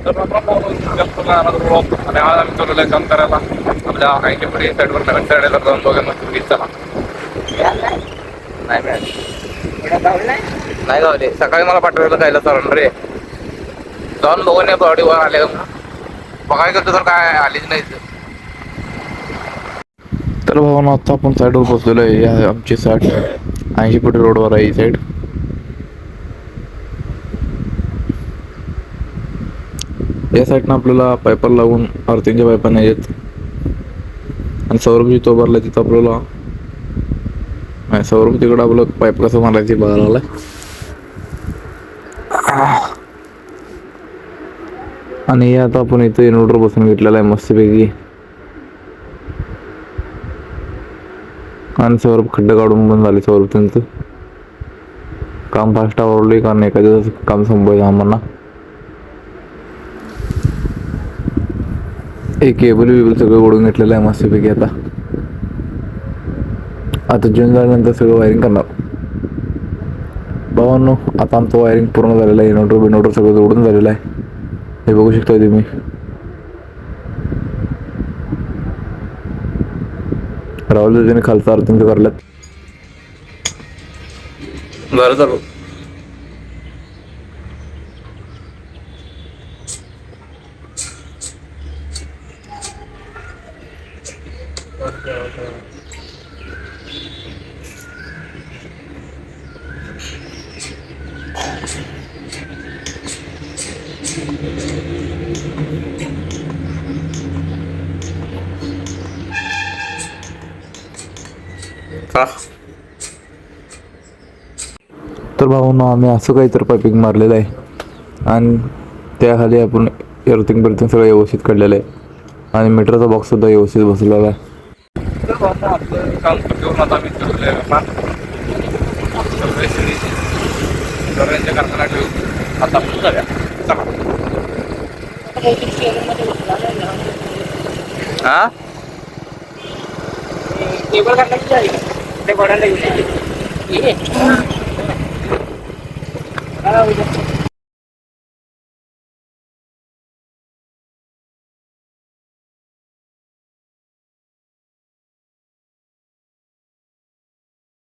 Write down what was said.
तर आपण आणि आज आम्ही चालवलंय काम करायला आपल्या 80 फुटी साईडवर नवीन साईड जाऊन बघा मस्त वीज चला. नाही मिळाली नाही गावले. सकाळी मला पाठवलेलं जायला चालवलं रे, जाऊन बघून येतो ऑडी वर आले बघाय करतो तर काय आलीच नाही. तर भावना आता आपण साईडवर बसलेलो आहे. आमची 80 फुटी रोडवर आहे ही साईड. या साईडनं आपल्याला पायपर लावून अर्थिंगच्या पायपा नाही येत आणि सौरभ जिथं उभारला तिथं आपल्याला सौरभ तिकडं आपलं पाईप कसं मारायची बघायला आलाय. आणि आता आपण इथं इन्व्हर्टर बसून घेतलेला आहे मस्तपैकी. आणि सौरभ खड्डे काढून बंद झाले. सौरभ त्यांचं काम फास्ट आवडले कारण एका दिवस काम संपवायचं आम्हाला. एक केबल बिबल सगळं ओढून घेतलेलं आहे मस्तपैकी. आता जून झाल्यानंतर सगळं वायरिंग करणार भावांनो. आता आमचं वायरिंग पूर्ण झालेलं आहे. इन्व्हर्टर सगळं जोडून झालेलं आहे. हे बघू शकता तुम्ही. राहुल दादाने खालचा अर्थिंग करल्यात. बरं चालू का. तर भाऊंनो आम्ही असं काहीतरी पायपिंग मारलेलं आहे आणि त्याखाली आपण अर्थिंग बिर्थिंग सगळं व्यवस्थित काढलेलं आहे आणि मीटरचा बॉक्स सुद्धा व्यवस्थित बसलेला आहे. तर भाऊ आपलं काम घेऊन आता आम्ही सर्वांच्या कारखाना ठेवून आता आपण जाऊया. चला. हा टेबल काढण्याची आहे ते बघायला